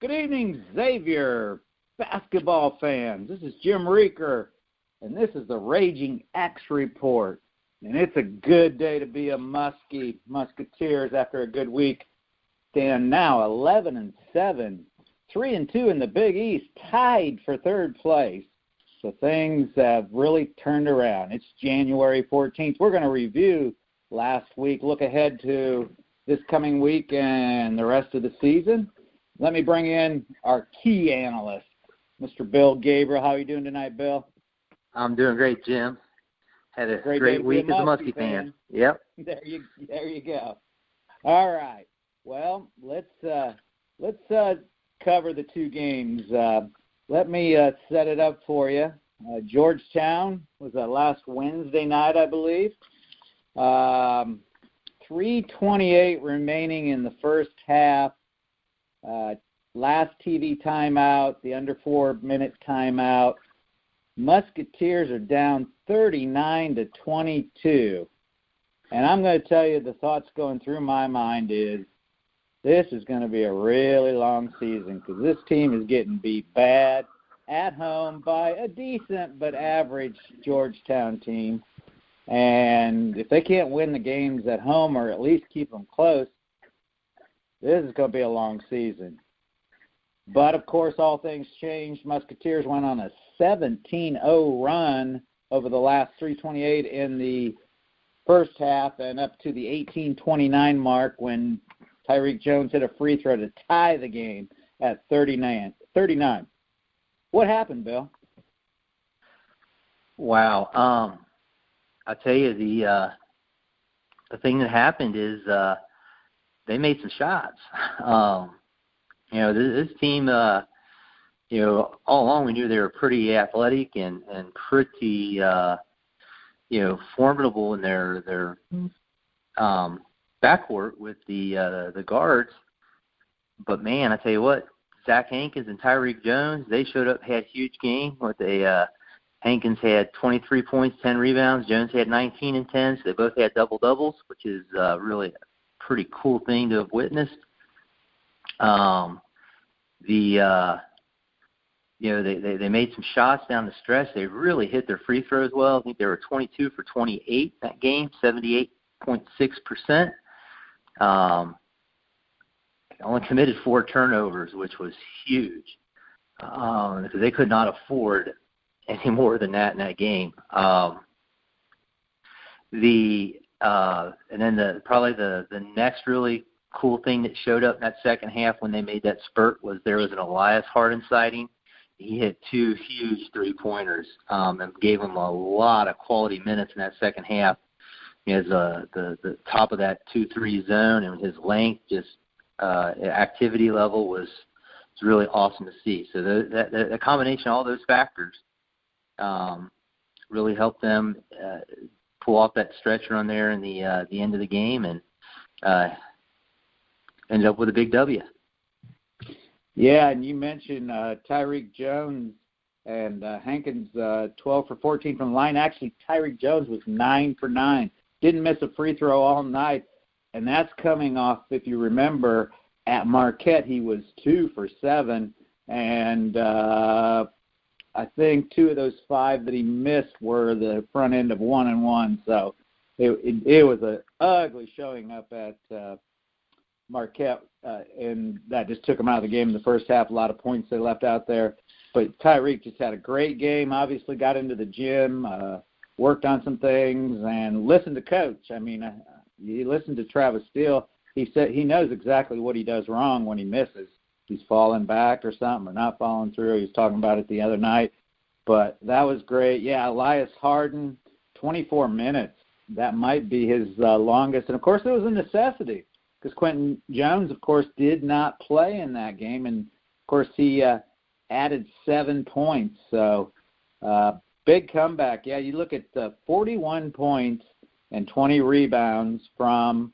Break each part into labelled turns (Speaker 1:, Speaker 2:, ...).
Speaker 1: Good evening, Xavier Basketball fans. This is Jim Reeker, and this is the RaGing X Report. And it's a good day to be a Muskie. Musketeers, after a good week, stand now 11-7, 3-2 in the Big East, tied for third place. So things have really turned around. It's January 14th. We're going to review last week, look ahead to this coming week and the rest of the season. Let me bring in our key analyst, Mr. Bill Gabriel. How are you doing tonight, Bill?
Speaker 2: I'm doing great, Jim. Had a great week as a Muskie fan. Yep.
Speaker 1: There you go. All right. Well, let's cover the two games. Let me set it up for you. Georgetown was last Wednesday night, I believe. 3:28 remaining in the first half. Last TV timeout, the under 4-minute timeout. Musketeers are down 39-22. And I'm going to tell you the thoughts going through my mind is this is going to be a really long season because this team is getting beat bad at home by a decent but average Georgetown team. And if they can't win the games at home or at least keep them close, this is going to be a long season. But, of course, all things changed. Musketeers went on a 17-0 run over the last 3:28 in the first half and up to the 18:29 mark when Tyreek Jones hit a free throw to tie the game at 39. What happened, Bill?
Speaker 2: Wow. I'll tell you, the thing that happened is they made some shots. This team, all along we knew they were pretty athletic and pretty, formidable in their backcourt with the guards. But, man, I tell you what, Zach Hankins and Tyreek Jones, they showed up, had a huge game. Hankins had 23 points, 10 rebounds. Jones had 19 and 10, so they both had double-doubles, which is really a pretty cool thing to have witnessed. They made some shots down the stretch. They really hit their free throws well. I think they were 22 for 28 that game, 78.6%. Only committed 4 turnovers, which was huge because they could not afford any more than that in that game. And then probably the next really cool thing that showed up in that second half when they made that spurt was there was an Elias Harden sighting. He hit 2 huge three-pointers and gave them a lot of quality minutes in that second half. His the top of that 2-3 zone and his length, just activity level was really awesome to see. So the combination of all those factors really helped them pull off that stretch run there in the end of the game and ended up with a big W.
Speaker 1: Yeah, and you mentioned Tyreek Jones and Hankins 12 for 14 from the line. Actually, Tyreek Jones was 9 for 9. Didn't miss a free throw all night, and that's coming off, if you remember, at Marquette he was 2 for 7, and I think 2 of those 5 that he missed were the front end of 1-and-1. So it was an ugly showing up at Marquette, and that just took him out of the game in the first half. A lot of points they left out there. But Tyreek just had a great game, obviously got into the gym, worked on some things, and listened to Coach. I mean, he listened to Travis Steele. He said he knows exactly what he does wrong when he misses. He's falling back or something or not following through. He was talking about it the other night. But that was great. Yeah, Elias Harden, 24 minutes. That might be his longest. And, of course, it was a necessity because Quentin Jones, of course, did not play in that game. And, of course, he added 7 points. So, big comeback. Yeah, you look at 41 points and 20 rebounds from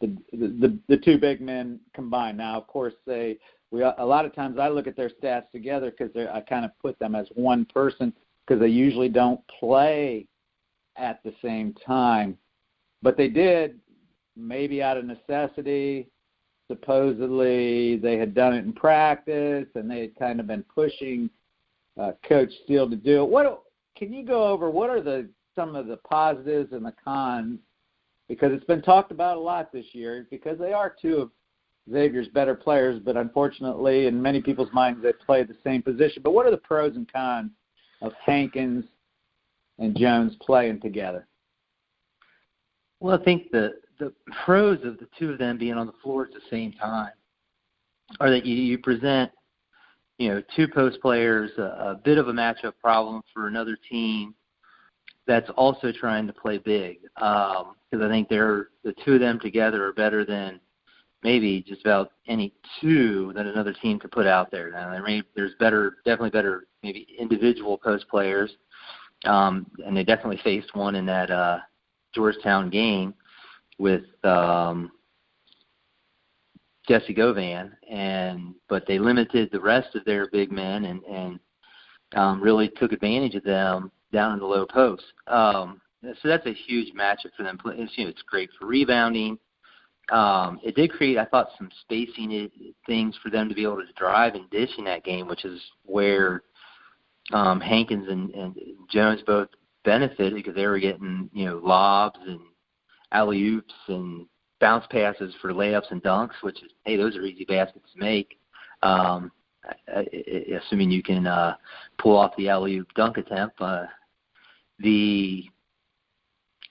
Speaker 1: the 2 big men combined. Now, of course, a lot of times I look at their stats together because I kind of put them as one person because they usually don't play at the same time. But they did, maybe out of necessity, supposedly they had done it in practice, and they had kind of been pushing Coach Steele to do it. Can you go over what are some of the positives and the cons? Because it's been talked about a lot this year because they are two of Xavier's better players, but unfortunately in many people's minds they play the same position. But what are the pros and cons of Hankins and Jones playing together?
Speaker 2: Well, I think the pros of the two of them being on the floor at the same time are that you present, two post players, a bit of a matchup problem for another team that's also trying to play big. Because I think the two of them together are better than maybe just about any two that another team could put out there. Now, there's definitely better maybe individual post players, and they definitely faced one in that Georgetown game with Jesse Govan, but they limited the rest of their big men and really took advantage of them down in the low post. So that's a huge matchup for them. It's great for rebounding. It did create, I thought, some spacing things for them to be able to drive and dish in that game, which is where Hankins and Jones both benefited because they were getting, lobs and alley-oops and bounce passes for layups and dunks, which is, hey, those are easy baskets to make, assuming you can pull off the alley-oop dunk attempt. The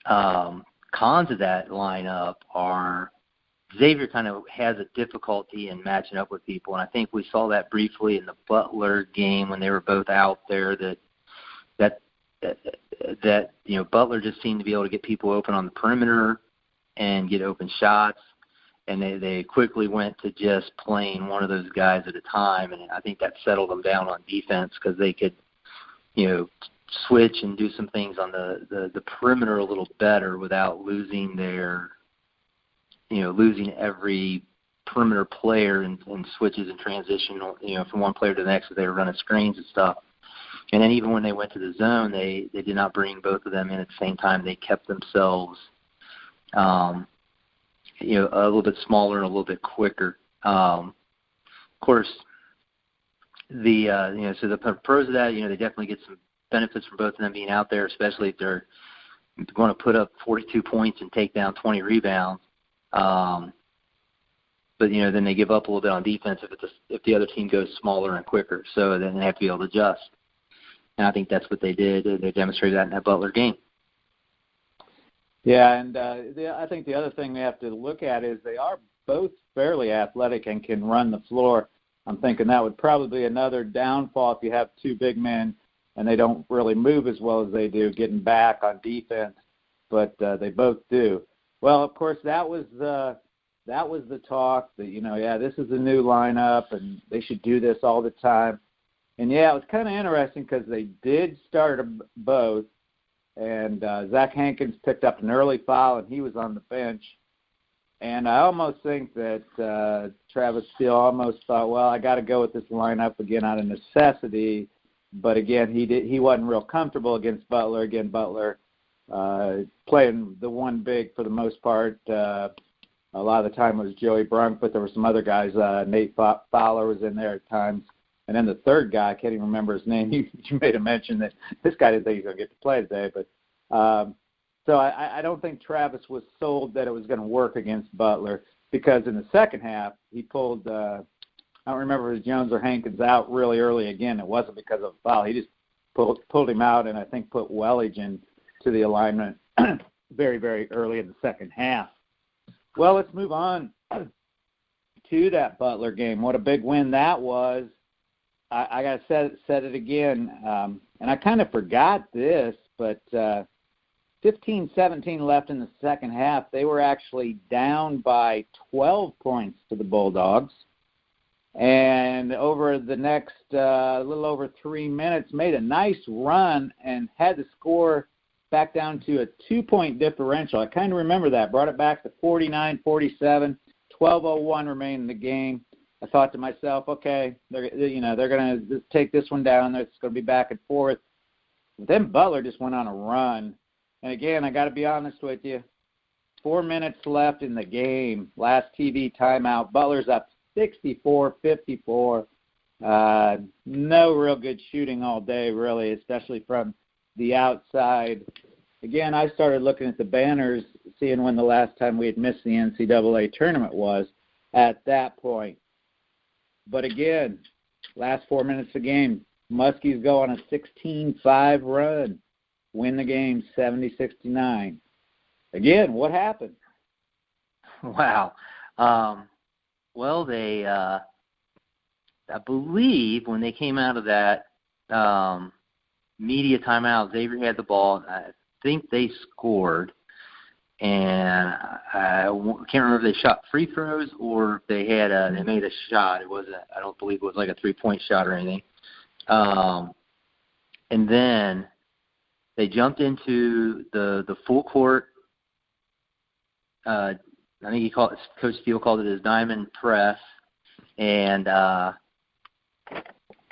Speaker 2: cons of that lineup are Xavier kind of has a difficulty in matching up with people, and I think we saw that briefly in the Butler game when they were both out there. That Butler just seemed to be able to get people open on the perimeter and get open shots, and they quickly went to just playing one of those guys at a time, and I think that settled them down on defense because they could, switch and do some things on the perimeter a little better without losing losing every perimeter player and switches and transition, from one player to the next as they were running screens and stuff. And then even when they went to the zone, they did not bring both of them in at the same time. They kept themselves, a little bit smaller and a little bit quicker. Of course, so the pros of that, they definitely get some benefits from both of them being out there, especially if they're going to put up 42 points and take down 20 rebounds. But then they give up a little bit on defense if the other team goes smaller and quicker. So then they have to be able to adjust. And I think that's what they did. They demonstrated that in that Butler game.
Speaker 1: Yeah, and I think the other thing we have to look at is they are both fairly athletic and can run the floor. I'm thinking that would probably be another downfall if you have two big men and they don't really move as well as they do getting back on defense, but they both do. Well, of course, that was the talk that, this is a new lineup and they should do this all the time. And, it was kind of interesting because they did start both, and Zach Hankins picked up an early foul, and he was on the bench. And I almost think that Travis Steele almost thought, well, I got to go with this lineup again out of necessity. But, again, he wasn't real comfortable against Butler. Again, Butler playing the one big for the most part. A lot of the time it was Joey Brunk, but there were some other guys. Nate Fowler was in there at times. And then the third guy, I can't even remember his name. You made a mention that this guy didn't think he was going to get to play today. But so I don't think Travis was sold that it was going to work against Butler because in the second half he pulled I don't remember if it was Jones or Hankins out really early again. It wasn't because of a foul. He just pulled him out and I think put Wellige into the alignment very, very early in the second half. Well, let's move on to that Butler game. What a big win that was. I got to set it again, and I kind of forgot this, but 15-17 left in the second half. They were actually down by 12 points to the Bulldogs, and over the next little over 3 minutes made a nice run and had the score back down to a 2-point differential. I kind of remember that. Brought it back to 49-47, 12:01 remained in the game. I thought to myself, okay, they're going to take this one down. It's going to be back and forth. But then Butler just went on a run. And, again, I got to be honest with you, 4 minutes left in the game. Last TV timeout. Butler's up 64-54. No real good shooting all day, really, especially from the outside. Again, I started looking at the banners, seeing when the last time we had missed the NCAA tournament was at that point. But again, last 4 minutes of the game, Muskies go on a 16-5 run, win the game 70-69. Again, what happened?
Speaker 2: Wow. Well, they, I believe when they came out of that media timeout, Xavier had the ball. I think they scored, and I can't remember if they shot free throws or if they had they made a shot. It wasn't. I don't believe it was like a 3-point shot or anything. And then they jumped into the full court. I think Coach Steele called it his diamond press, and I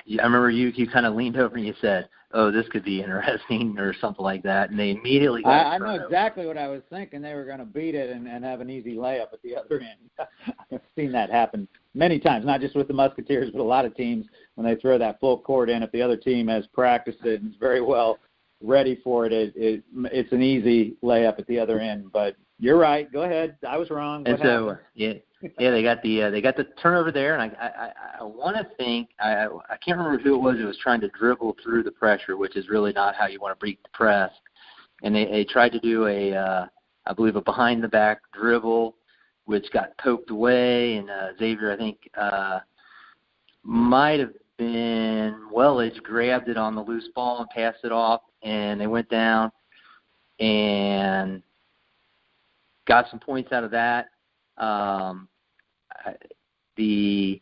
Speaker 2: remember you kind of leaned over and you said, "Oh, this could be interesting," or something like that, and they immediately got
Speaker 1: I know exactly what I was thinking. They were going to beat it and have an easy layup at the other end. I've seen that happen many times, not just with the Musketeers, but a lot of teams when they throw that full court in. If the other team has practiced it and is very well ready for it, it's an easy layup at the other end. But you're right. Go ahead. I was wrong.
Speaker 2: And so, they got the turnover there, and I want to think I can't remember who it was who was trying to dribble through the pressure, which is really not how you want to break the press. And they tried to do I believe a behind the back dribble, which got poked away, and Xavier I think might have been Wellage grabbed it on the loose ball and passed it off, and they went down and got some points out of that. They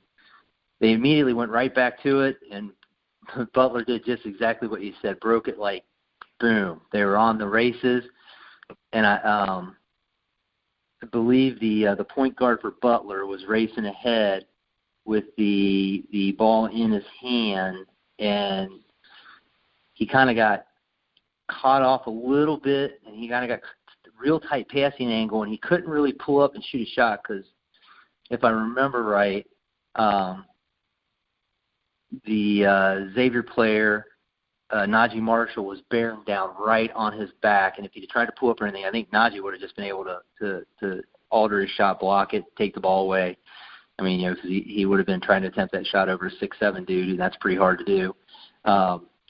Speaker 2: immediately went right back to it, and Butler did just exactly what you said, broke it like boom. They were on the races, and I believe the point guard for Butler was racing ahead with the ball in his hand, and he kind of got caught off a little bit, and he kind of got real tight passing angle, and he couldn't really pull up and shoot a shot because, if I remember right, the Xavier player, Najee Marshall, was bearing down right on his back, and if he tried to pull up or anything, I think Najee would have just been able to alter his shot, block it, take the ball away. I mean, because he would have been trying to attempt that shot over a 6'7" dude, and that's pretty hard to do.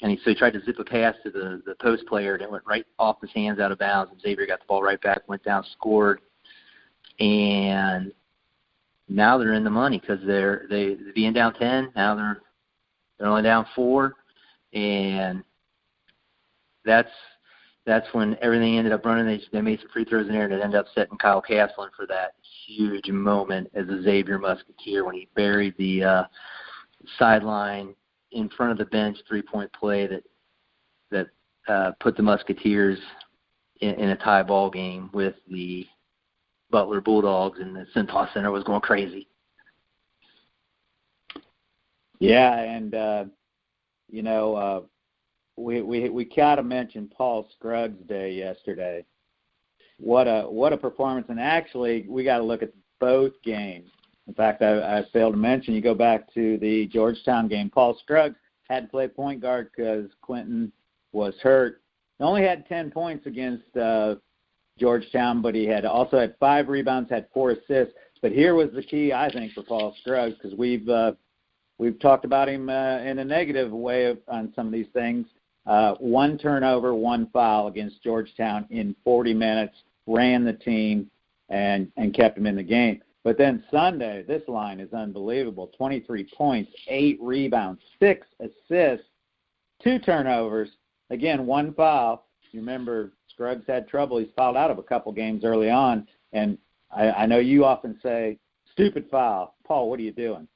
Speaker 2: And so he tried to zip a pass to the post player, and it went right off his hands out of bounds, and Xavier got the ball right back, went down, scored. And now they're in the money because they're being down 10. Now they're only down 4, and that's when everything ended up running. They made some free throws in there, and it ended up setting Kyle Castlin for that huge moment as a Xavier Musketeer when he buried the sideline in front of the bench 3-point play that put the Musketeers in a tie ball game with the Butler Bulldogs, and the Centos Center was going crazy.
Speaker 1: Yeah, and we gotta mention Paul Scruggs' day yesterday. What a performance! And actually, we got to look at both games. In fact, I failed to mention, you go back to the Georgetown game, Paul Scruggs had to play point guard because Quentin was hurt. He only had 10 points against Georgetown, but he also had 5 rebounds, had 4 assists. But here was the key, I think, for Paul Scruggs, because we've talked about him in a negative way on some of these things. 1 turnover, 1 foul against Georgetown in 40 minutes, ran the team, and kept him in the game. But then Sunday, this line is unbelievable. 23 points, 8 rebounds, 6 assists, 2 turnovers. Again, 1 foul. You remember Scruggs had trouble. He's fouled out of a couple games early on. And I know you often say, stupid foul. Paul, what are you doing?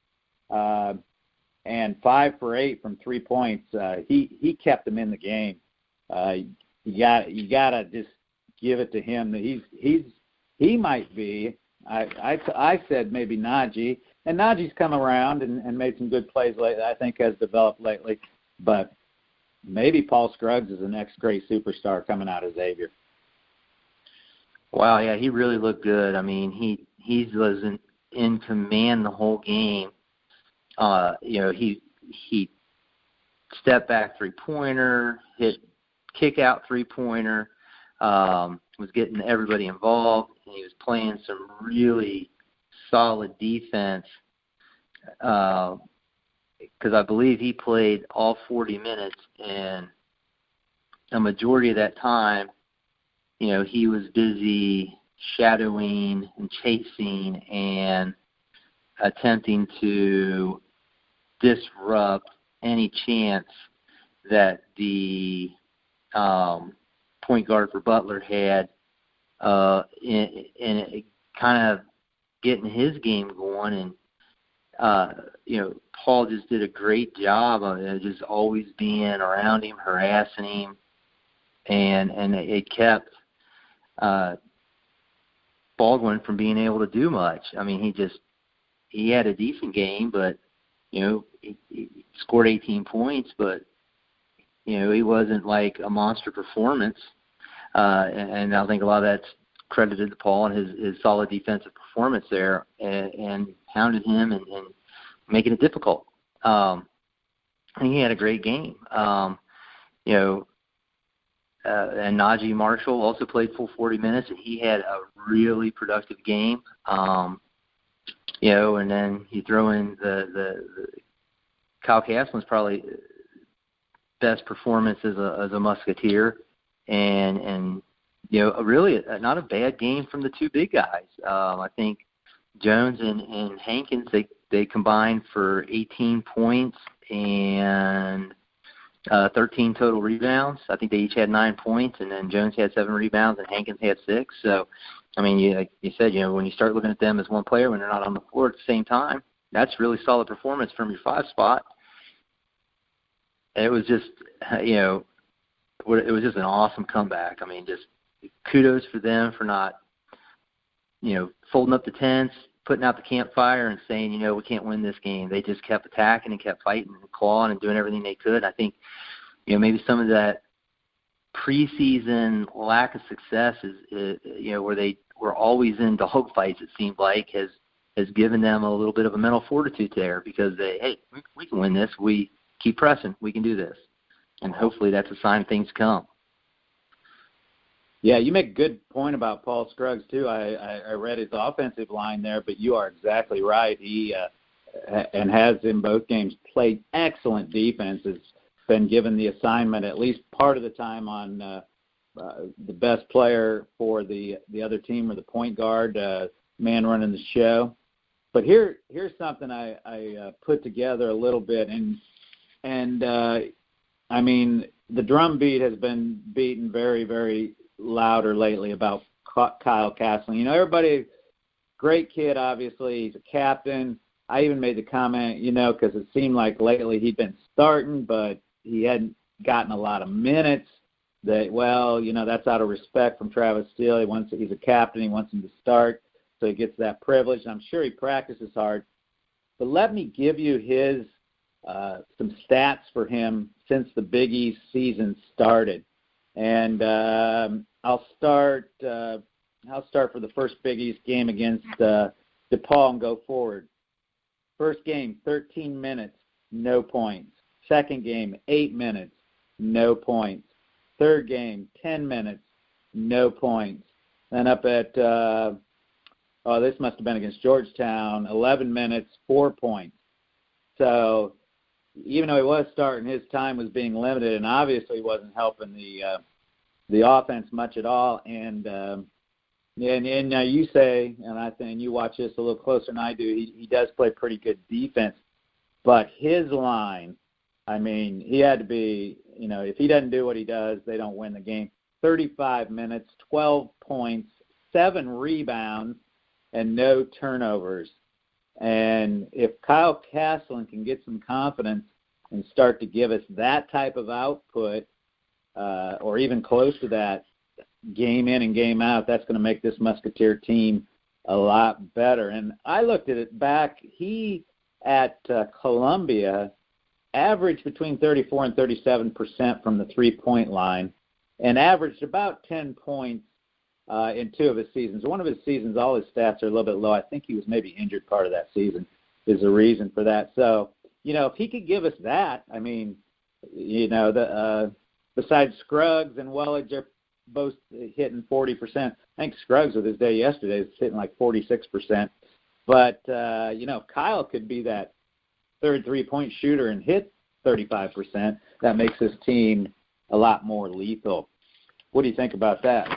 Speaker 1: And 5 for 8 from 3 points. He kept them in the game. You gotta just give it to him. He might be. I said maybe Najee, and Najee's come around and made some good plays lately. I think has developed lately, but maybe Paul Scruggs is the next great superstar coming out of Xavier.
Speaker 2: Wow, yeah, he really looked good. I mean, he was in command the whole game. He step back 3-pointer, hit kick out 3-pointer, was getting everybody involved, and he was playing some really solid defense. Because I believe he played all 40 minutes, and a majority of that time, he was busy shadowing and chasing and attempting to disrupt any chance that the point guard for Butler had in kind of getting his game going. And Paul just did a great job of just always being around him, harassing him, and it kept Baldwin from being able to do much. I mean, he had a decent game, but he scored 18 points, but he wasn't like a monster performance. And I think a lot of that's credited to Paul and his solid defensive performance there, and hounded him and making it difficult. And he had a great game. And Najee Marshall also played full 40 minutes, and he had a really productive game. And then you throw in the Kyle Castle's probably best performance as a Musketeer, and really not a bad game from the two big guys. I think Jones and Hankins, they combined for 18 points and 13 total rebounds. I think they each had 9 points, and then Jones had 7 rebounds and Hankins had 6. So, I mean, like you said, when you start looking at them as one player when they're not on the floor at the same time, that's really solid performance from your 5 spot. And it was just, it was just an awesome comeback. I mean, just kudos for them for not, folding up the tents, putting out the campfire and saying, we can't win this game. They just kept attacking and kept fighting and clawing and doing everything they could. I think, maybe some of that preseason lack of success is where they were always in dogfights, it seemed like, has given them a little bit of a mental fortitude there, because we can win this. We keep pressing. We can do this. And hopefully that's a sign things come.
Speaker 1: Yeah, you make a good point about Paul Scruggs, too. I read his offensive line there, but you are exactly right. He and has in both games played excellent defense, has been given the assignment at least part of the time on the best player for the other team, or the point guard, man running the show. But here's something I put together a little bit, and I mean, the drum beat has been beaten very, very louder lately about Kyle Castling. Everybody, great kid, obviously. He's a captain. I even made the comment, because it seemed like lately he'd been starting, but he hadn't gotten a lot of minutes. That's out of respect from Travis Steele. He's a captain. He wants him to start, so he gets that privilege. I'm sure he practices hard. But let me give you his some stats for him since the Big East season started. And I'll start for the first Big East game against DePaul and go forward. First game, 13 minutes, no points. Second game, 8 minutes, no points. Third game, 10 minutes, no points. Then up at, this must have been against Georgetown, 11 minutes, 4 points. So even though he was starting, his time was being limited, and obviously wasn't helping the offense much at all. And now you say, and I think you watch this a little closer than I do, he does play pretty good defense. But his line, I mean, he had to be, if he doesn't do what he does, they don't win the game. 35 minutes, 12 points, 7 rebounds, and no turnovers. And if Kyle Castling can get some confidence and start to give us that type of output, or even close to that, game in and game out, that's going to make this Musketeer team a lot better. And I looked at it back. He, at Columbia, averaged between 34 and 37% from the three-point line, and averaged about 10 points in 2 of his seasons. One of his seasons, all his stats are a little bit low. I think he was maybe injured part of that season is the reason for that. So, if he could give us that, I mean, besides Scruggs and Welledge are both hitting 40%. I think Scruggs with his day yesterday is hitting like 46%. But, Kyle could be that third three-point shooter and hit 35%. That makes his team a lot more lethal. What do you think about that?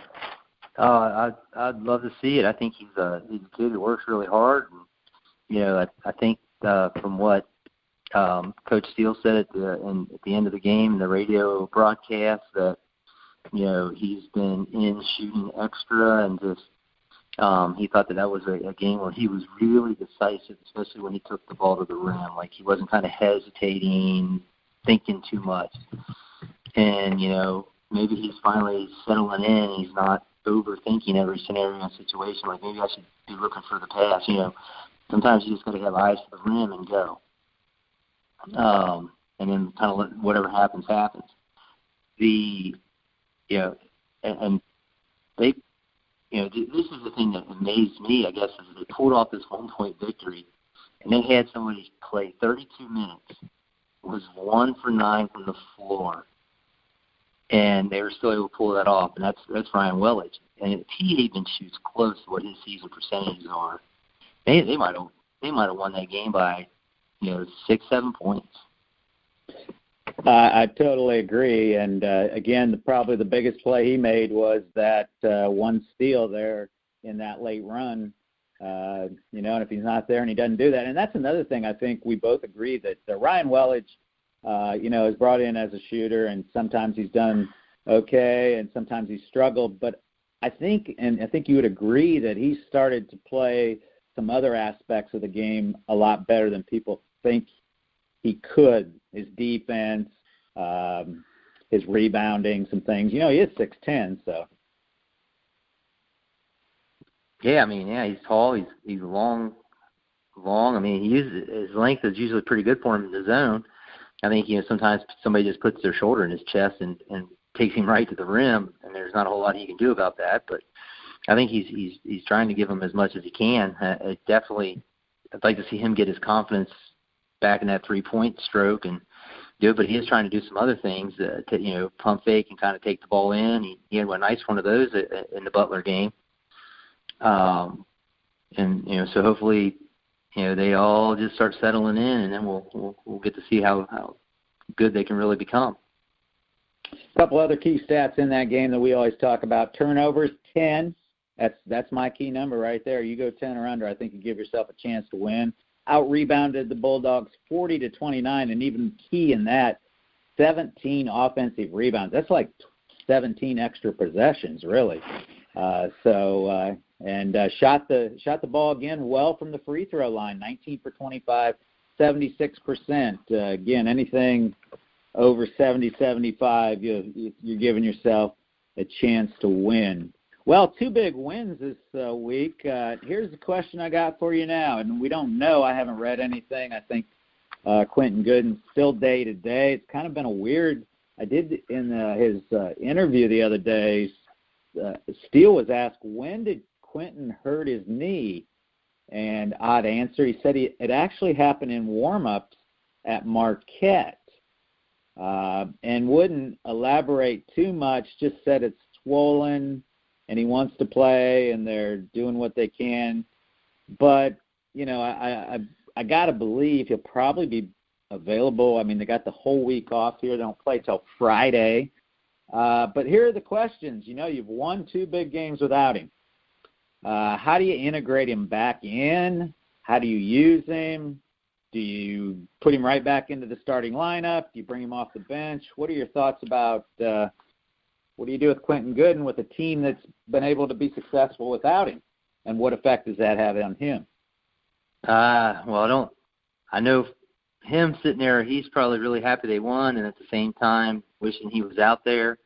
Speaker 2: I'd love to see it. I think he's a kid who works really hard. And, I think from what Coach Steele said at the end of the game in the radio broadcast that, he's been in shooting extra and just he thought that was a game where he was really decisive, especially when he took the ball to the rim. Like he wasn't kind of hesitating, thinking too much. And, maybe he's finally settling in. He's not overthinking every scenario and situation. Like maybe I should be looking for the pass. Sometimes you just got to have eyes to the rim and go. And then kind of let whatever happens, happens. And they, this is the thing that amazed me, I guess, is they pulled off this 1-point victory, and they had somebody play 32 minutes, was 1 for 9 from the floor, and they were still able to pull that off, and that's Ryan Welledge. And if he even shoots close to what his season percentages are, they might have won that game by 6-7 points.
Speaker 1: I totally agree. And, again, probably the biggest play he made was that one steal there in that late run. And if he's not there and he doesn't do that. And that's another thing I think we both agree that Ryan Welledge, is brought in as a shooter, and sometimes he's done okay and sometimes he's struggled. But I think you would agree that he started to play some other aspects of the game a lot better than people think he could. His defense, his rebounding, some things. He is 6'10", so.
Speaker 2: Yeah, he's tall. He's long. I mean, his length is usually pretty good for him in the zone. I think sometimes somebody just puts their shoulder in his chest and takes him right to the rim, and there's not a whole lot he can do about that. But I think he's trying to give him as much as he can. I'd like to see him get his confidence back in that 3-point stroke and do it. But he is trying to do some other things to pump fake and kind of take the ball in. He had a nice one of those in the Butler game. So hopefully, they all just start settling in, and then we'll get to see how good they can really become.
Speaker 1: A couple other key stats in that game that we always talk about: turnovers 10. That's my key number right there. You go 10 or under, I think you give yourself a chance to win. Out-rebounded the Bulldogs 40-29, and even key in that, 17 offensive rebounds. That's like 17 extra possessions, really. And shot the ball again well from the free throw line, 19 for 25, 76%. Again, anything over 70-75, you're giving yourself a chance to win. Well, 2 big wins this week. Here's the question I got for you now, and we don't know. I haven't read anything. I think Quentin Gooden's still day-to-day. It's kind of been a weird – I did in his interview the other day, Steele was asked, when did Quentin hurt his knee? And odd answer, he said it actually happened in warm-ups at Marquette, and wouldn't elaborate too much, just said it's swollen and he wants to play and they're doing what they can. But, I got to believe he'll probably be available. I mean, they got the whole week off here. They don't play till Friday. But here are the questions. You've won 2 big games without him. How do you integrate him back in? How do you use him? Do you put him right back into the starting lineup? Do you bring him off the bench? What are your thoughts about what do you do with Quentin Gooden with a team that's been able to be successful without him? And what effect does that have on him?
Speaker 2: I know him sitting there, he's probably really happy they won, and at the same time wishing he was out there.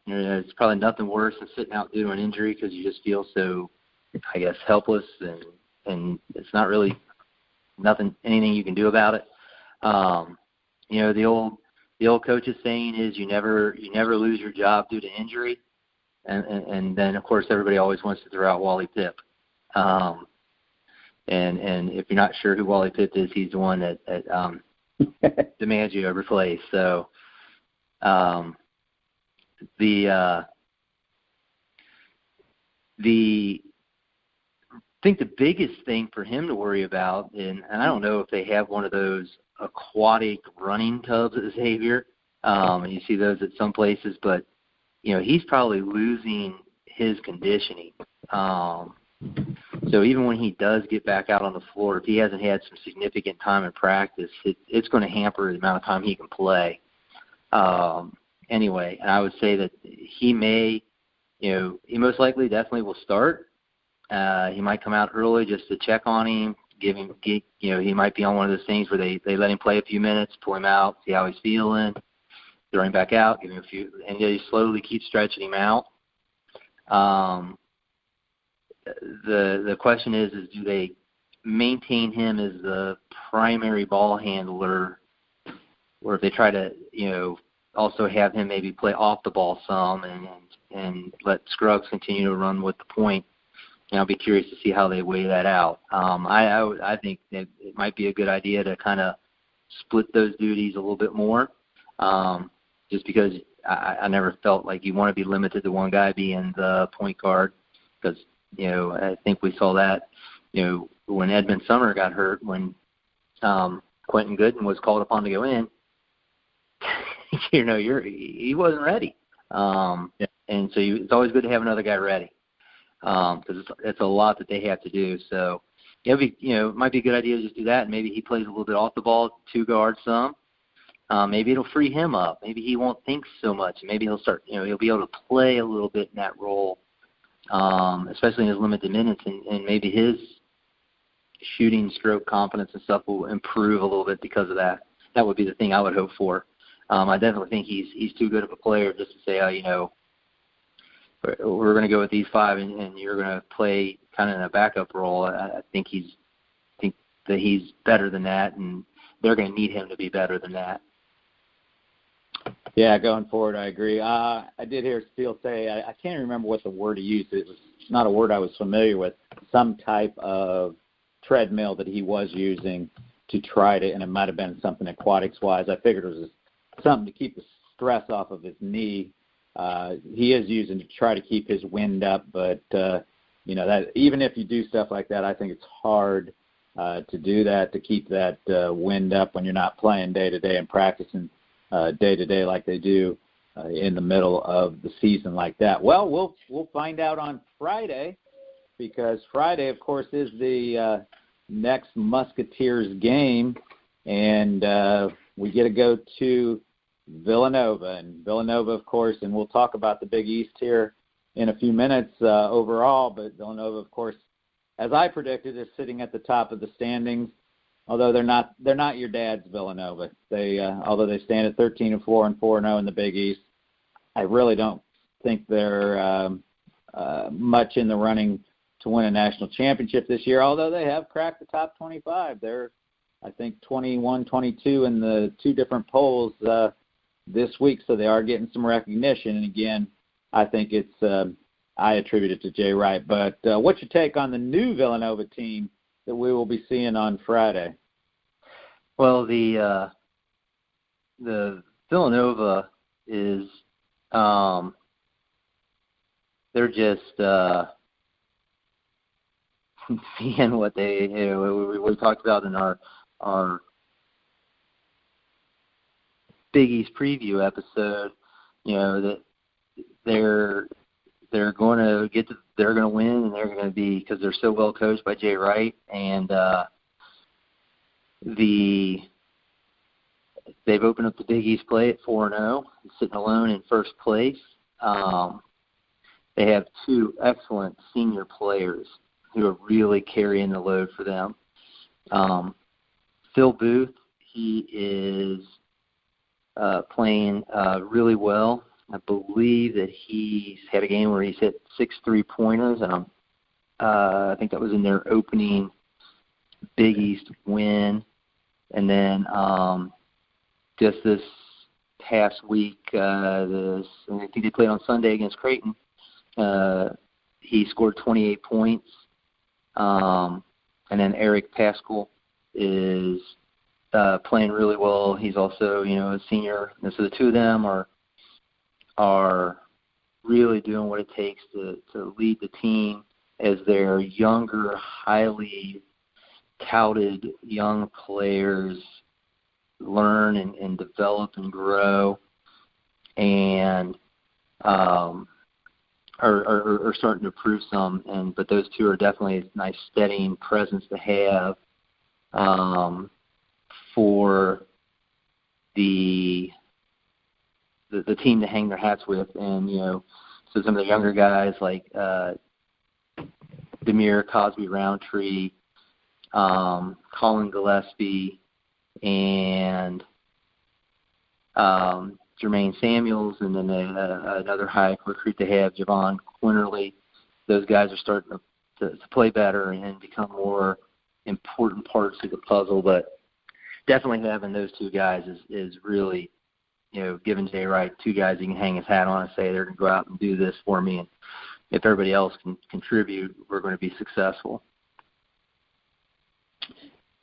Speaker 2: It's probably nothing worse than sitting out due to an injury because you just feel so, I guess, helpless, and it's not really anything you can do about it. The old coach's saying is you never lose your job due to injury. and then of course everybody always wants to throw out Wally Pipp. And if you're not sure who Wally Pipp is, he's the one that DiMaggio replaced. So I think the biggest thing for him to worry about, and I don't know if they have one of those aquatic running tubs at Xavier, and you see those at some places, but he's probably losing his conditioning. So even when he does get back out on the floor, if he hasn't had some significant time in practice, it's going to hamper the amount of time he can play. Anyway, and I would say that he he most likely definitely will start. He might come out early just to check on him, he might be on one of those things where they let him play a few minutes, pull him out, see how he's feeling, throw him back out, give him a few, and they slowly keep stretching him out. The question is do they maintain him as the primary ball handler, or if they try to, also have him maybe play off the ball some and let Scruggs continue to run with the point. And I'll be curious to see how they weigh that out. I think that it might be a good idea to kind of split those duties a little bit more, just because I never felt like you want to be limited to one guy being the point guard, because I think we saw that when Edmund Sumner got hurt, when Quentin Gooden was called upon to go in. He wasn't ready, and so it's always good to have another guy ready, because it's a lot that they have to do. So it might be a good idea to just do that, and maybe he plays a little bit off the ball, two guards some. Maybe it'll free him up. Maybe he won't think so much. Maybe he'll start. He'll be able to play a little bit in that role, especially in his limited minutes, and maybe his shooting stroke confidence and stuff will improve a little bit because of that. That would be the thing I would hope for. I definitely think he's too good of a player just to say, we're going to go with these five and you're going to play kind of in a backup role. I think that he's better than that, and they're going to need him to be better than that.
Speaker 1: Yeah, going forward, I agree. I did hear Steele say, I can't remember what the word he used. It was not a word I was familiar with, some type of treadmill that he was using to try to, and it might have been something aquatics-wise. I figured it was something to keep the stress off of his knee. He is using to try to keep his wind up, but that even if you do stuff like that, I think it's hard to do that, to keep that wind up when you're not playing day-to-day and practicing day-to-day like they do in the middle of the season like that. Well, we'll find out on Friday, because Friday, of course, is the next Musketeers game, and we get to go to Villanova. And Villanova, of course, and we'll talk about the Big East here in a few minutes overall, but Villanova, of course, as I predicted, is sitting at the top of the standings, although they're not your dad's Villanova. Although they stand at 13-4 and 4-0 in the Big East, I really don't think they're much in the running to win a national championship this year, although they have cracked the top 25. They're, I think, 21, 22 in the two different polls this week, so they are getting some recognition. And again, I think it's I attribute it to Jay Wright. But what's your take on the new Villanova team that we will be seeing on Friday?
Speaker 2: Well, the Villanova is they're just seeing what we talked about in our Big East preview episode. That they're going to they're going to win, and they're going to be, because they're so well coached by Jay Wright, and they've opened up the Big East play at 4-0, sitting alone in first place. They have two excellent senior players who are really carrying the load for them. Phil Booth, he is playing really well. I believe that he's had a game where he's hit 6 3-pointers, and I think that was in their opening Big East win. And then just this past week, I think they played on Sunday against Creighton. he scored 28 points. And then Eric Pascal is playing really well. He's also, a senior. And so the two of them are really doing what it takes to lead the team as their younger, highly touted young players learn and develop and grow, and are starting to prove some. But those two are definitely a nice steadying presence to have for the team to hang their hats with. And so some of the younger guys like Demir Cosby Roundtree, Colin Gillespie, and Jermaine Samuels, and then another high recruit they have, Javon Quinterly. Those guys are starting to play better and become more important parts of the puzzle. But definitely having those two guys is really, giving Jay Wright two guys he can hang his hat on and say they're going to go out and do this for me. And if everybody else can contribute, we're going to be successful.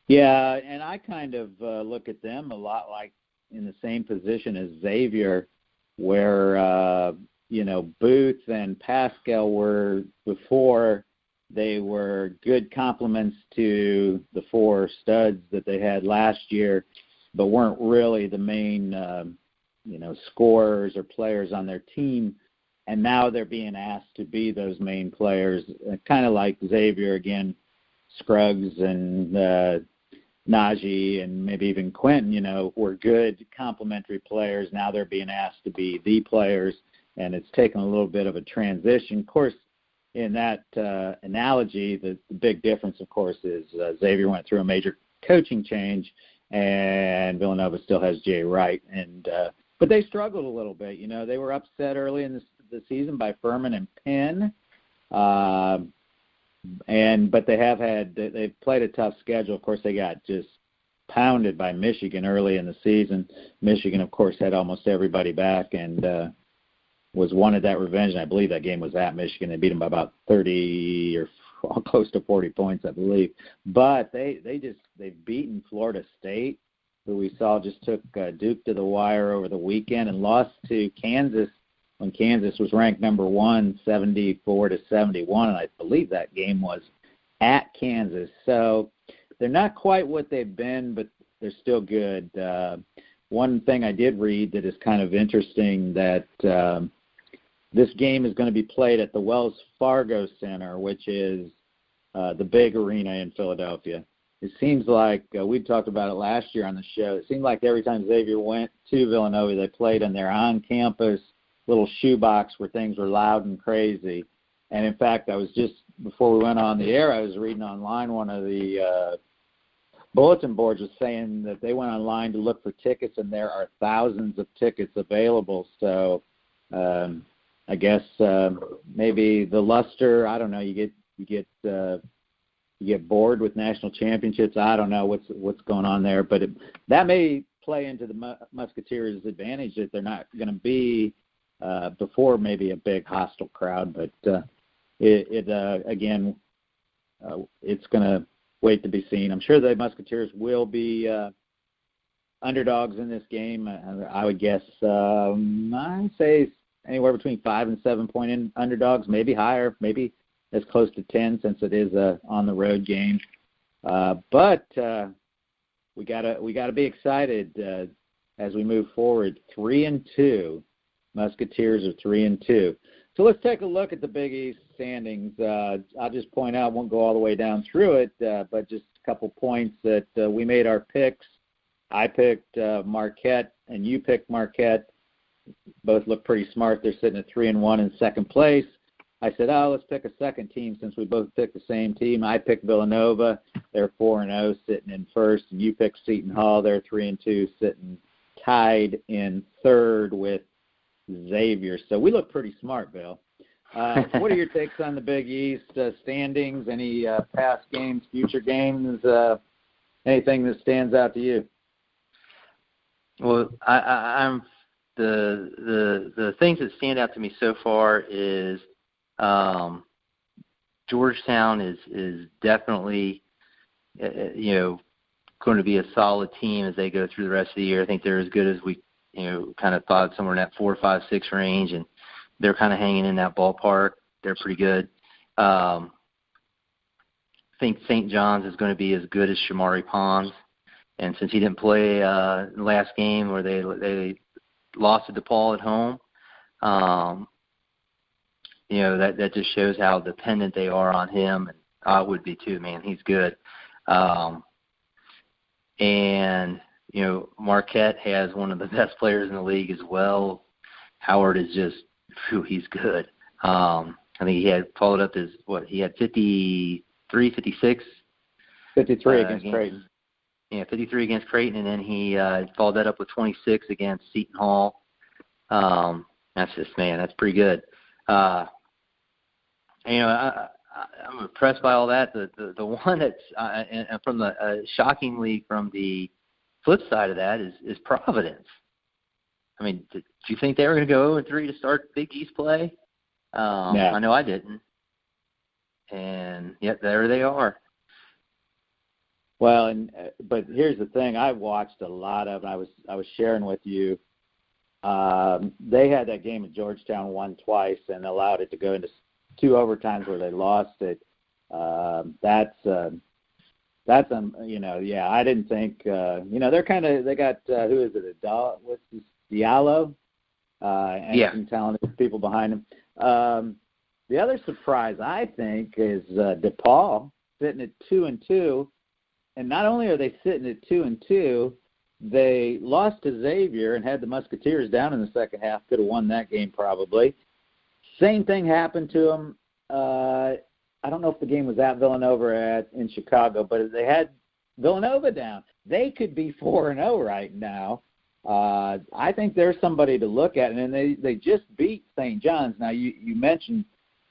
Speaker 1: Yeah, and I kind of look at them a lot like in the same position as Xavier, where, Booth and Pascal were before. They were good complements to the four studs that they had last year, but weren't really the main, scorers or players on their team. And now they're being asked to be those main players, kind of like Xavier again, Scruggs and Najee and maybe even Quentin, were good complementary players. Now they're being asked to be the players, and it's taken a little bit of a transition. Of course, in that analogy, the big difference, of course, is Xavier went through a major coaching change, and Villanova still has Jay Wright. But they struggled a little bit. They were upset early in the season by Furman and Penn. But they've played a tough schedule. Of course, they got just pounded by Michigan early in the season. Michigan, of course, had almost everybody back and wanted that revenge. And I believe that game was at Michigan. They beat them by about 30 or close to 40 points, I believe. But they've beaten Florida State, who we saw just took Duke to the wire over the weekend, and lost to Kansas when Kansas was ranked number 1, 74-71, and I believe that game was at Kansas. So they're not quite what they've been, but they're still good. One thing I did read that is kind of interesting, that this game is going to be played at the Wells Fargo Center, which is the big arena in Philadelphia. It seems like we talked about it last year on the show. It seemed like every time Xavier went to Villanova, they played in their on-campus little shoebox where things were loud and crazy. And, in fact, I was just, before we went on the air, I was reading online one of the bulletin boards was saying that they went online to look for tickets, and there are thousands of tickets available. So I guess maybe the luster, I don't know, you get bored with national championships. I don't know what's going on there, but that may play into the Musketeers' advantage, that they're not going to be before maybe a big hostile crowd. But again, it's going to wait to be seen. I'm sure the Musketeers will be underdogs in this game. I would guess I'd say anywhere between 5 and 7 point underdogs, maybe higher, maybe as close to 10, since it is a on the road game. But we gotta be excited as we move forward. 3-2, Musketeers are 3-2. So let's take a look at the Big East standings. I'll just point out, won't go all the way down through it, but just a couple points that we made our picks. I picked Marquette, and you picked Marquette. Both look pretty smart. They're sitting at 3-1 in second place. I said, let's pick a second team since we both picked the same team. I picked Villanova. They're 4-0, sitting in first. And you picked Seton Hall. They're 3-2, sitting tied in third with Xavier. So we look pretty smart, Bill. What are your takes on the Big East standings? Any past games, future games, anything that stands out to you?
Speaker 2: Well, I'm the things that stand out to me so far is Georgetown is definitely, going to be a solid team as they go through the rest of the year. I think they're as good as we, kind of thought, somewhere in that 4, 5, 6 range, and they're kind of hanging in that ballpark. They're pretty good. I think St. John's is going to be as good as Shamari Pons, and since he didn't play the last game where they lost to DePaul at home, that just shows how dependent they are on him, and I would be too, man. He's good. And, Marquette has one of the best players in the league as well. Howard is just, he's good. I think he had followed up he had 53, 56?
Speaker 1: 53 against Creighton.
Speaker 2: Yeah, 53 against Creighton, and then he followed that up with 26 against Seton Hall. That's pretty good. I'm impressed by all that. The one that's from the shockingly from the flip side of that is Providence. I mean, did you think they were going to go 0-3 to start Big East play? No. I know I didn't. And yet there they are.
Speaker 1: Well, but here's the thing: I watched a lot of. I was sharing with you. They had that game at Georgetown won twice and allowed it to go into 2 overtimes where they lost it. I didn't think. They're kind of. They got who is it? What's this? Diallo. And some talented people behind him. The other surprise, I think, is DePaul sitting at 2-2, and not only are they sitting at 2-2, they lost to Xavier and had the Musketeers down in the second half. Could have won that game probably. Same thing happened to them. I don't know if the game was at Villanova in Chicago, but they had Villanova down. They could be 4-0 right now. I think there's somebody to look at, and they just beat St. John's. Now, you mentioned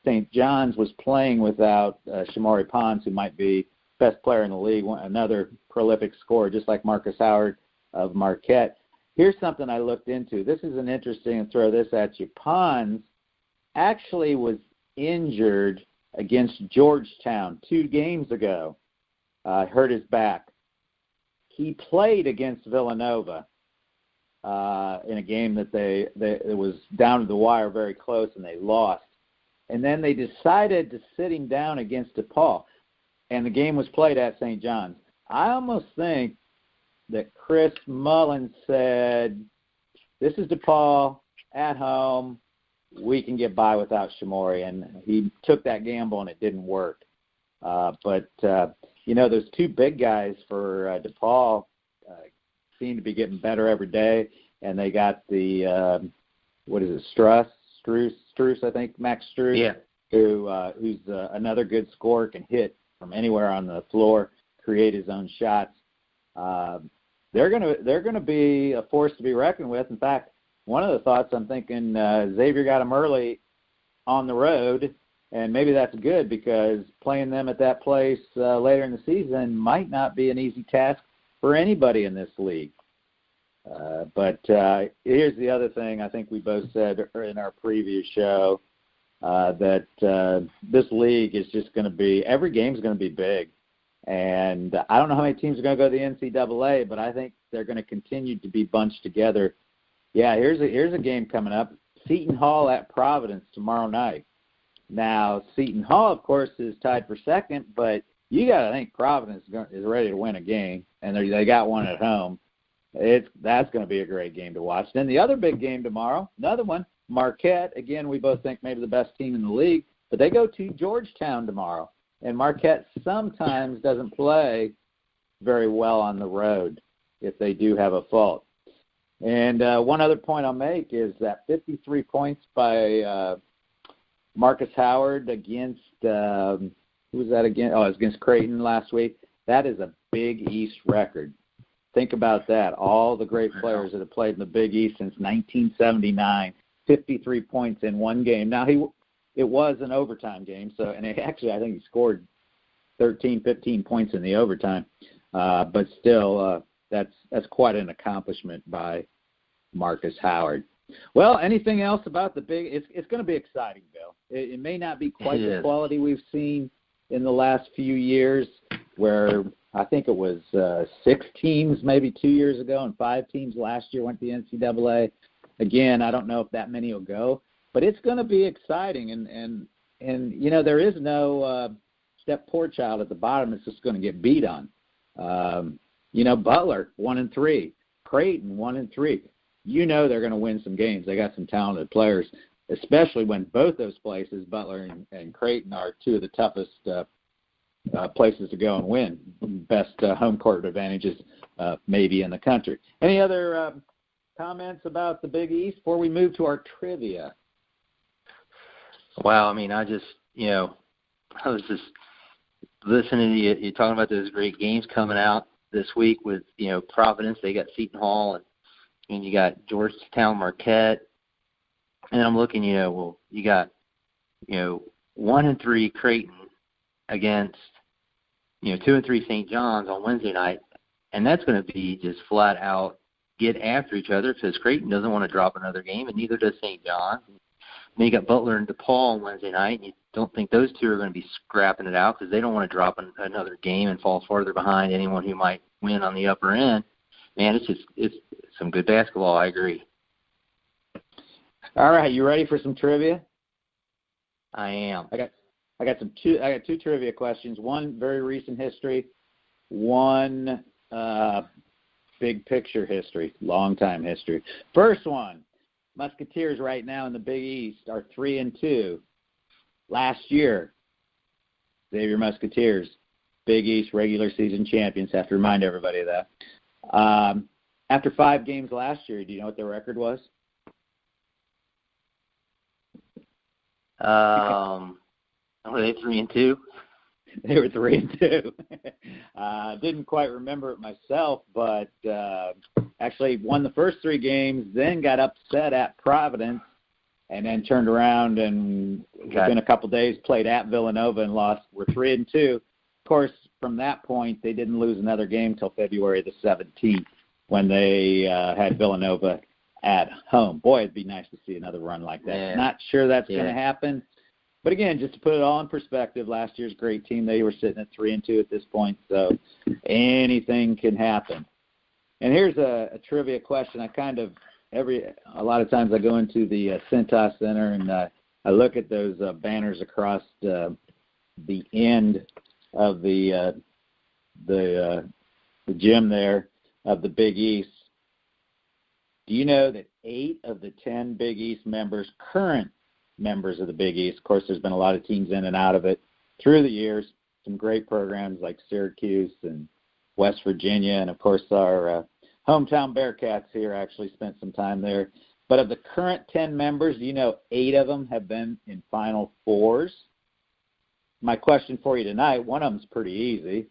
Speaker 1: St. John's was playing without Shamari Pons, who might be best player in the league, another prolific scorer, just like Marcus Howard of Marquette. Here's something I looked into. This is an interesting, and throw this at you. Pons actually was injured against Georgetown 2 games ago. Hurt his back. He played against Villanova in a game that it was down to the wire, very close, and they lost. And then they decided to sit him down against DePaul, and the game was played at St. John's. I almost think that Chris Mullins said, this is DePaul at home. We can get by without Shamori, and he took that gamble, and it didn't work. But those 2 big guys for DePaul seem to be getting better every day, and they got the Strus, I think, Max Strus, who's another good scorer, can hit from anywhere on the floor, create his own shots. They're gonna be a force to be reckoned with. In fact, one of the thoughts I'm thinking, Xavier got them early on the road, and maybe that's good because playing them at that place later in the season might not be an easy task for anybody in this league. But here's the other thing I think we both said in our previous show, that this league is just going to be, every game is going to be big. And I don't know how many teams are going to go to the NCAA, but I think they're going to continue to be bunched together. Yeah, here's a game coming up. Seton Hall at Providence tomorrow night. Now, Seton Hall, of course, is tied for second, but you got to think Providence is ready to win a game, and they got one at home. That's going to be a great game to watch. Then the other big game tomorrow, another one, Marquette. Again, we both think maybe the best team in the league, but they go to Georgetown tomorrow. And Marquette sometimes doesn't play very well on the road if they do have a fault. And one other point I'll make is that 53 points by Marcus Howard against who was that again? Oh, it was against Creighton last week. That is a Big East record. Think about that. All the great players that have played in the Big East since 1979, 53 points in one game. Now, it was an overtime game, and actually I think he scored 13, 15 points in the overtime. But still, that's quite an accomplishment by Marcus Howard. Well, anything else about the big? It's going to be exciting, Bill. It may not be quite the quality we've seen in the last few years, where I think it was 6 teams maybe 2 years ago and 5 teams last year went to the NCAA. Again, I don't know if that many will go, but it's going to be exciting. And you know, there is no step poor child at the bottom that's just going to get beat on. You know, Butler 1-3, Creighton 1-3. You know they're going to win some games. They got some talented players, especially when both those places, Butler and Creighton, are 2 of the toughest places to go and win. Best home court advantages maybe in the country. Any other comments about the Big East before we move to our trivia?
Speaker 2: Wow, I mean, I was just listening to you talking about those great games coming out this week with, you know, Providence. They got Seton Hall, and you got Georgetown, Marquette. And I'm looking, you know, well, you got, you know, 1-3 Creighton against, you know, 2-3 St. John's on Wednesday night. And that's going to be just flat out get after each other because Creighton doesn't want to drop another game, and neither does St. John's. Then you got Butler and DePaul on Wednesday night, and you don't think those 2 are going to be scrapping it out because they don't want to drop another game and fall farther behind anyone who might win on the upper end. Man, it's some good basketball. I agree.
Speaker 1: All right, you ready for some trivia?
Speaker 2: I am.
Speaker 1: I got 2 trivia questions. One very recent history, one big picture history, long time history. First one, Musketeers right now in the Big East are 3-2. Last year, Xavier Musketeers, Big East regular season champions. Have to remind everybody of that. After 5 games last year, do you know what their record was?
Speaker 2: Were they 3-2?
Speaker 1: They were 3-2. Didn't quite remember it myself, but actually won the first 3 games, then got upset at Providence, and then turned around and within a couple days played at Villanova and lost. We're 3-2. Of course, from that point, they didn't lose another game till February the 17th when they had Villanova at home. Boy, it'd be nice to see another run like that.
Speaker 2: Yeah.
Speaker 1: Not sure that's going to happen. But again, just to put it all in perspective, last year's great team, they were sitting at 3-2 at this point, so anything can happen. And here's a trivia question. A lot of times I go into the Cintas Center and I look at those banners across the end of the gym there of the Big East. Do you know that 8 of the 10 Big East members, current members of the Big East, of course there's been a lot of teams in and out of it through the years, some great programs like Syracuse and West Virginia, and of course our hometown Bearcats here actually spent some time there. But of the current 10 members, do you know 8 of them have been in Final Fours? My question for you tonight, one of them's pretty easy.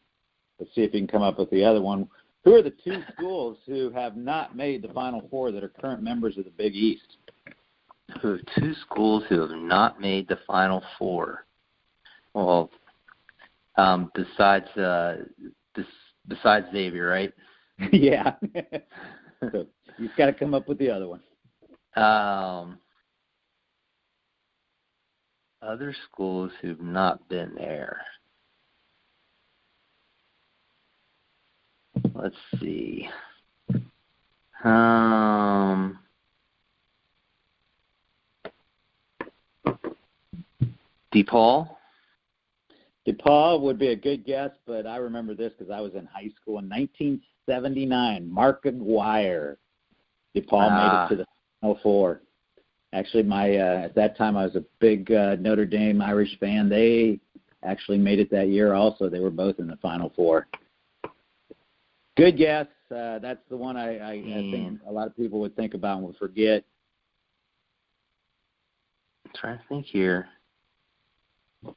Speaker 1: Let's see if you can come up with the other one. Who are the 2 schools who have not made the Final Four that are current members of the Big East?
Speaker 2: 2 schools who have not made the Final Four. Well, besides Xavier, right?
Speaker 1: Yeah. So you've got to come up with the other one.
Speaker 2: Other schools who've not been there. Let's see. DePaul?
Speaker 1: DePaul would be a good guess, but I remember this because I was in high school in 1979. Mark Aguirre. DePaul made it to the Final Four. Actually, at that time I was a big Notre Dame Irish fan. They actually made it that year also. They were both in the Final Four. Good guess. That's the one I think a lot of people would think about and would forget.
Speaker 2: I'm trying to think here.
Speaker 1: Of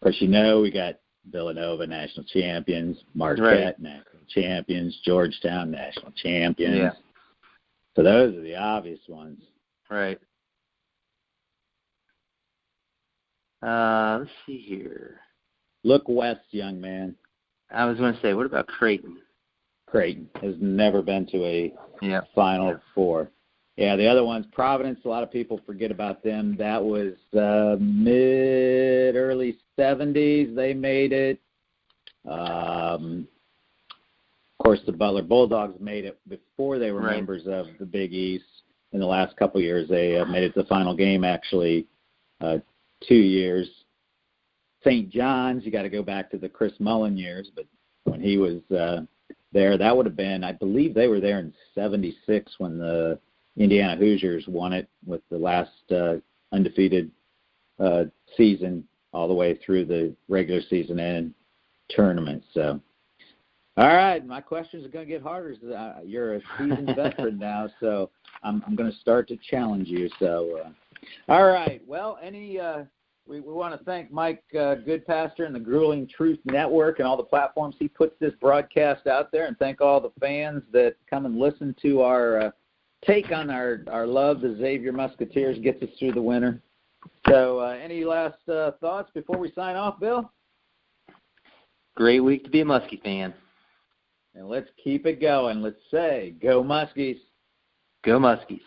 Speaker 1: course, you know we got Villanova, national champions, Marquette, national champions, Georgetown, national champions.
Speaker 2: Yeah.
Speaker 1: So those are the obvious ones.
Speaker 2: Right. Let's see here.
Speaker 1: Look west, young man.
Speaker 2: I was going to say, what about Creighton?
Speaker 1: Creighton has never been to a Final Four. Yeah, the other ones, Providence, a lot of people forget about them. That was early 70s. They made it. Of course, the Butler Bulldogs made it before they were members of the Big East. In the last couple of years, they made it to the final game, actually, 2 years. St. John's, you got to go back to the Chris Mullen years, but when he was there, that would have been, I believe they were there in 76 when the Indiana Hoosiers won it with the last undefeated season all the way through the regular season and tournament. So, all right, my questions are going to get harder. You're a seasoned veteran now, so I'm going to start to challenge you. So, all right. Well, we want to thank Mike Goodpaster and the Grueling Truth Network and all the platforms he puts this broadcast out there, and thank all the fans that come and listen to our take on our love. The Xavier Musketeers gets us through the winter. So any last thoughts before we sign off, Bill?
Speaker 2: Great week to be a Muskie fan.
Speaker 1: And let's keep it going. Let's say, go Muskies.
Speaker 2: Go Muskies.